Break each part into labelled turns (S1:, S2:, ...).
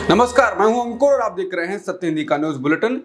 S1: नमस्कार, मैं हूं अंकुर और आप देख रहे हैं सत्य हिंदी का न्यूज बुलेटिन।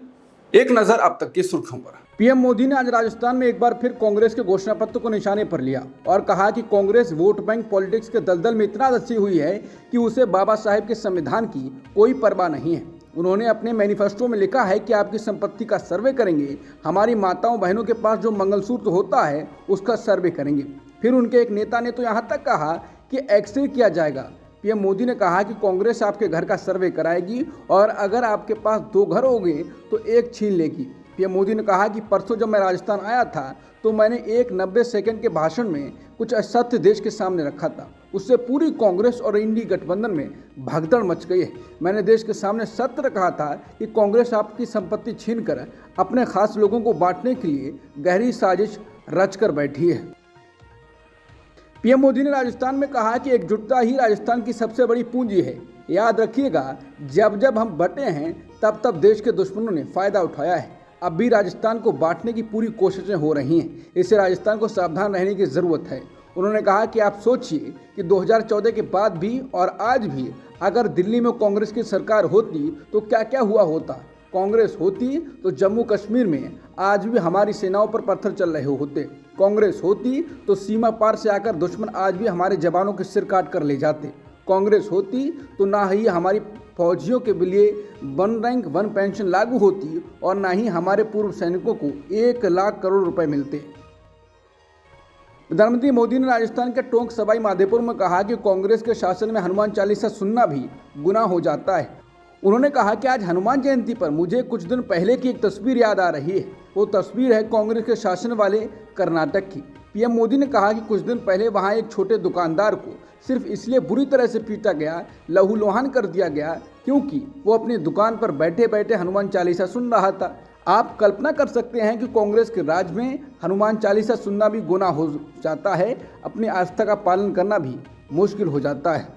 S1: एक नजर अब तक की सुर्खियों पर। पीएम मोदी ने आज राजस्थान में एक बार फिर कांग्रेस के घोषणा पत्र को निशाने पर लिया और कहा कि कांग्रेस वोट बैंक पॉलिटिक्स के दलदल में इतना धंसी हुई है कि उसे बाबा साहेब के संविधान की कोई परवाह नहीं है। उन्होंने अपने मैनिफेस्टो में लिखा है कि आपकी संपत्ति का सर्वे करेंगे, हमारी माताओं बहनों के पास जो मंगलसूत्र होता है उसका सर्वे करेंगे। फिर उनके एक नेता ने तो यहाँ तक कहा कि एक्सरे किया जाएगा। पीएम मोदी ने कहा कि कांग्रेस आपके घर का सर्वे कराएगी और अगर आपके पास 2 घर होंगे तो एक छीन लेगी। पीएम मोदी ने कहा कि परसों जब मैं राजस्थान आया था तो मैंने एक 90 सेकंड के भाषण में कुछ असत्य देश के सामने रखा था। उससे पूरी कांग्रेस और इंडी गठबंधन में भगदड़ मच गई है। मैंने देश के सामने सत्य रखा था कि कांग्रेस आपकी संपत्ति छीनकर अपने खास लोगों को बांटने के लिए गहरी साजिश रचकर बैठी है। पीएम मोदी ने राजस्थान में कहा कि एकजुटता ही राजस्थान की सबसे बड़ी पूंजी है। याद रखिएगा, जब जब हम बटे हैं तब तब देश के दुश्मनों ने फायदा उठाया है। अब भी राजस्थान को बांटने की पूरी कोशिशें हो रही हैं। इससे राजस्थान को सावधान रहने की ज़रूरत है। उन्होंने कहा कि आप सोचिए कि 2014 के बाद भी और आज भी अगर दिल्ली में कांग्रेस की सरकार होती तो क्या क्या हुआ होता। कांग्रेस होती तो जम्मू कश्मीर में आज भी हमारी सेनाओं पर पत्थर चल रहे होते। कांग्रेस होती तो सीमा पार से आकर दुश्मन आज भी हमारे जवानों के सिर काट कर ले जाते। कांग्रेस होती तो ना ही हमारी फौजियों के लिए 1 रैंक 1 पेंशन लागू होती और ना ही हमारे पूर्व सैनिकों को 1 लाख करोड़ रुपए मिलते। प्रधानमंत्री मोदी ने राजस्थान के टोंक सवाई माधोपुर में कहा कि कांग्रेस के शासन में हनुमान चालीसा सुनना भी गुनाह हो जाता है। उन्होंने कहा कि आज हनुमान जयंती पर मुझे कुछ दिन पहले की एक तस्वीर याद आ रही है। वो तस्वीर है कांग्रेस के शासन वाले कर्नाटक की। पीएम मोदी ने कहा कि कुछ दिन पहले वहां एक छोटे दुकानदार को सिर्फ इसलिए बुरी तरह से पीटा गया, लहूलुहान कर दिया गया क्योंकि वो अपनी दुकान पर बैठे बैठे हनुमान चालीसा सुन रहा था। आप कल्पना कर सकते हैं कि कांग्रेस के राज में हनुमान चालीसा सुनना भी गुनाह हो जाता है, अपनी आस्था का पालन करना भी मुश्किल हो जाता है।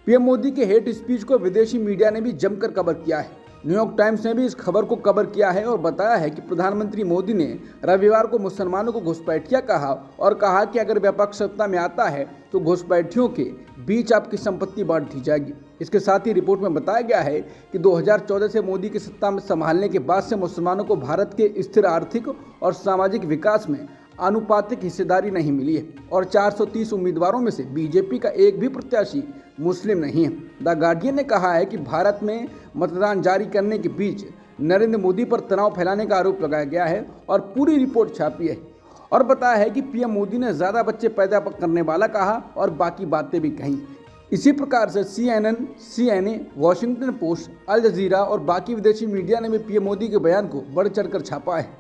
S1: पीएम मोदी के हेट स्पीच को विदेशी मीडिया ने भी जमकर कवर किया है। न्यूयॉर्क टाइम्स ने भी इस खबर को कवर किया है और बताया है कि प्रधानमंत्री मोदी ने रविवार को मुसलमानों को घुसपैठिया कहा और कहा कि अगर विपक्ष सत्ता में आता है तो घुसपैठियों के बीच आपकी संपत्ति बांट दी जाएगी। इसके साथ ही रिपोर्ट में बताया गया है कि 2014 से मोदी की सत्ता में संभालने के बाद से मुसलमानों को भारत के स्थिर आर्थिक और सामाजिक विकास में आनुपातिक हिस्सेदारी नहीं मिली है और 430 उम्मीदवारों में से बीजेपी का एक भी प्रत्याशी मुस्लिम नहीं है। द गार्डियन ने कहा है कि भारत में मतदान जारी करने के बीच नरेंद्र मोदी पर तनाव फैलाने का आरोप लगाया गया है और पूरी रिपोर्ट छापी है और बताया है कि पीएम मोदी ने ज़्यादा बच्चे पैदा करने वाला कहा और बाकी बातें भी कहीं। इसी प्रकार से CNN, CNA, वॉशिंगटन पोस्ट, अल जजीरा और बाकी विदेशी मीडिया ने भी पीएम मोदी के बयान को बढ़ चढ़कर छापा है।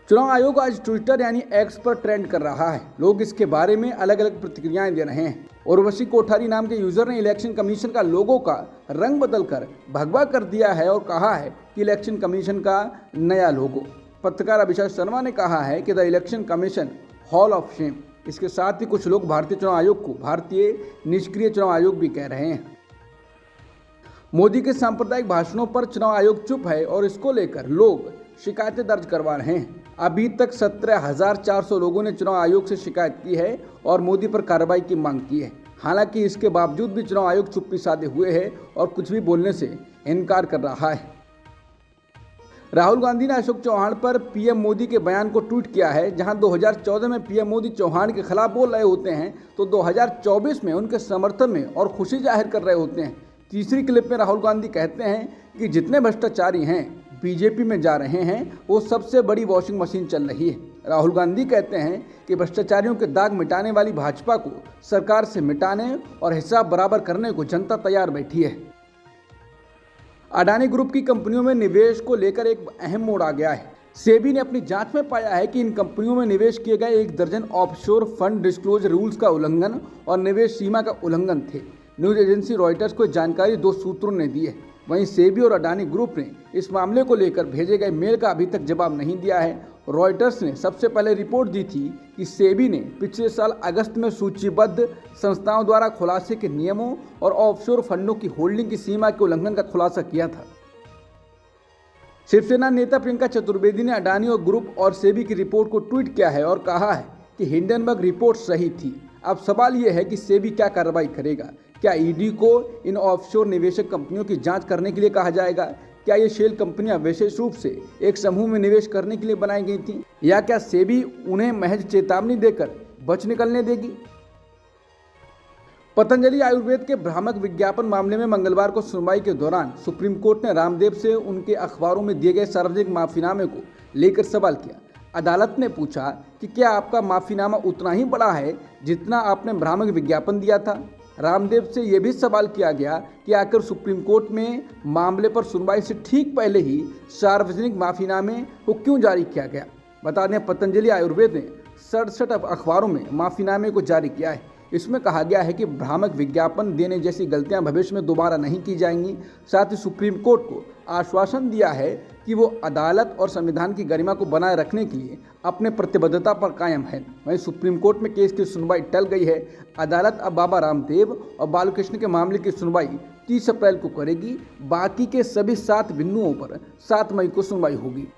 S1: चुनाव आयोग आज ट्विटर यानी एक्स पर ट्रेंड कर रहा है। लोग इसके बारे में अलग अलग प्रतिक्रियाएं दे रहे हैं। उर्वशी कोठारी नाम के यूजर ने इलेक्शन कमीशन का लोगो का रंग बदलकर भगवा कर दिया है और कहा है कि इलेक्शन कमीशन का नया लोगो। पत्रकार अभिषेक शर्मा ने कहा है कि the election commission hall of shame. इसके साथ ही कुछ लोग भारतीय चुनाव आयोग को भारतीय निष्क्रिय चुनाव आयोग भी कह रहे हैं। मोदी के सांप्रदायिक भाषणों पर चुनाव आयोग चुप है और इसको लेकर लोग शिकायतें दर्ज करवा रहे हैं। अभी तक 17,400 लोगों ने चुनाव आयोग से शिकायत की है और मोदी पर कार्रवाई की मांग की है। हालांकि इसके बावजूद भी चुनाव आयोग चुप्पी साधे हुए है और कुछ भी बोलने से इनकार कर रहा है। राहुल गांधी ने अशोक चौहान पर पीएम मोदी के बयान को ट्वीट किया है। जहां 2014 में पीएम मोदी चौहान के खिलाफ बोल रहे होते हैं तो 2024 में उनके समर्थन में और खुशी जाहिर कर रहे होते हैं। तीसरी क्लिप में राहुल गांधी कहते हैं कि जितने भ्रष्टाचारी हैं बीजेपी में जा रहे हैं वो सबसे बड़ी वॉशिंग मशीन चल रही है। राहुल गांधी कहते हैं कि भ्रष्टाचारियों के दाग मिटाने वाली भाजपा को सरकार से मिटाने और हिसाब बराबर करने को जनता तैयार बैठी है। अडानी ग्रुप की कंपनियों में निवेश को लेकर एक अहम मोड़ आ गया है। सेबी ने अपनी जांच में पाया है कि इन कंपनियों में निवेश किए गए 1 दर्जन ऑफशोर फंड डिस्क्लोजर रूल्स का उल्लंघन और निवेश सीमा का उल्लंघन थे। न्यूज एजेंसी रॉयटर्स को जानकारी 2 सूत्रों ने दी है। वहीं सेबी और अडानी ग्रुप ने इस मामले को लेकर भेजे गए मेल का अभी तक जवाब नहीं दिया है। रॉयटर्स ने सबसे पहले रिपोर्ट दी थी कि सेबी ने पिछले साल अगस्त में सूचीबद्ध संस्थाओं द्वारा खुलासे के नियमों और ऑफशोर फंडों की होल्डिंग की सीमा के उल्लंघन का खुलासा किया था। शिवसेना नेता प्रियंका चतुर्वेदी ने अडानी और ग्रुप और सेबी की रिपोर्ट को ट्वीट किया है और कहा है कि हिंडनबर्ग रिपोर्ट सही थी। अब सवाल ये है कि सेबी क्या कार्रवाई करेगा। क्या ईडी को इन ऑफशोर निवेशक कंपनियों की जांच करने के लिए कहा जाएगा? क्या ये शेल कंपनियां विशेष रूप से एक समूह में निवेश करने के लिए बनाई गई थीं? या क्या सेबी उन्हें महज चेतावनी देकर बच निकलने देगी? पतंजलि आयुर्वेद के भ्रामक विज्ञापन मामले में मंगलवार को सुनवाई के दौरान सुप्रीम कोर्ट ने रामदेव से उनके अखबारों में दिए गए सार्वजनिक माफीनामे को लेकर सवाल किया। अदालत ने पूछा कि क्या आपका माफीनामा उतना ही बड़ा है जितना आपने भ्रामक विज्ञापन दिया था। रामदेव से यह भी सवाल किया गया कि आखिर सुप्रीम कोर्ट में मामले पर सुनवाई से ठीक पहले ही सार्वजनिक माफीनामे को क्यों जारी किया गया। बता दें, पतंजलि आयुर्वेद ने 67 अखबारों में माफीनामे को जारी किया है। इसमें कहा गया है कि भ्रामक विज्ञापन देने जैसी गलतियां भविष्य में दोबारा नहीं की जाएंगी। साथ ही सुप्रीम कोर्ट को आश्वासन दिया है कि वो अदालत और संविधान की गरिमा को बनाए रखने के लिए अपने प्रतिबद्धता पर कायम है। वहीं सुप्रीम कोर्ट में केस की सुनवाई टल गई है। अदालत अब बाबा रामदेव और बालकृष्ण के मामले की सुनवाई 30 अप्रैल को करेगी। बाकी के सभी 7 बिंदुओं पर 7 मई को सुनवाई होगी।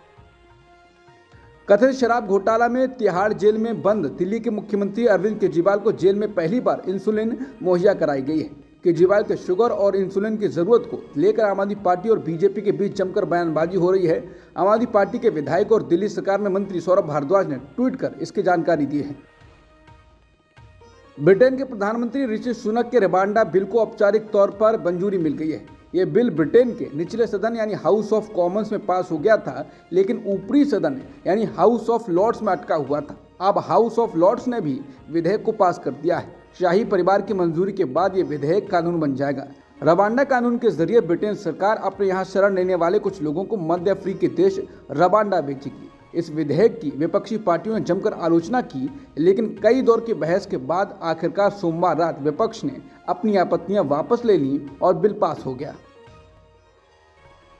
S1: कथित शराब घोटाला में तिहाड़ जेल में बंद दिल्ली के मुख्यमंत्री अरविंद केजरीवाल को जेल में पहली बार इंसुलिन मुहैया कराई गई है। केजरीवाल के शुगर और इंसुलिन की जरूरत को लेकर आम आदमी पार्टी और बीजेपी के बीच जमकर बयानबाजी हो रही है। आम आदमी पार्टी के विधायक और दिल्ली सरकार में मंत्री सौरभ भारद्वाज ने ट्वीट कर इसकी जानकारी दी है। ब्रिटेन के प्रधानमंत्री ऋषि सुनक के रवांडा बिल को औपचारिक तौर पर मंजूरी मिल गई है। ये बिल ब्रिटेन के निचले सदन यानी हाउस ऑफ कॉमन्स में पास हो गया था, लेकिन ऊपरी सदन यानी हाउस ऑफ लॉर्ड्स में अटका हुआ था। अब हाउस ऑफ लॉर्ड्स ने भी विधेयक को पास कर दिया है। शाही परिवार की मंजूरी के बाद ये विधेयक कानून बन जाएगा। रवांडा कानून के जरिए ब्रिटेन सरकार अपने यहाँ शरण लेने वाले कुछ लोगों को मध्य अफ्रीकी देश रवांडा भेजेगी। इस विधेयक की विपक्षी पार्टियों ने जमकर आलोचना की, लेकिन कई दौर की बहस के बाद आखिरकार सोमवार रात विपक्ष ने अपनी आपत्तियां वापस ले ली और बिल पास हो गया।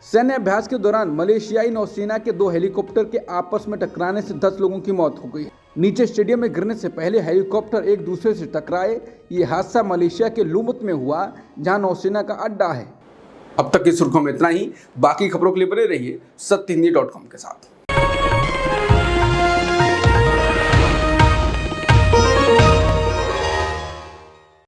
S1: सैन्य अभ्यास के दौरान मलेशियाई नौसेना के 2 हेलीकॉप्टर के आपस में टकराने से 10 लोगों की मौत हो गई। नीचे स्टेडियम में गिरने से पहले हेलीकॉप्टर एक दूसरे से टकराए। ये हादसा मलेशिया के लुमुत में हुआ, जहां नौसेना का अड्डा है। अब तक की सुर्खियों में इतना ही। बाकी खबरों के लिए बने रहिए सत्यहिंदी.com के साथ।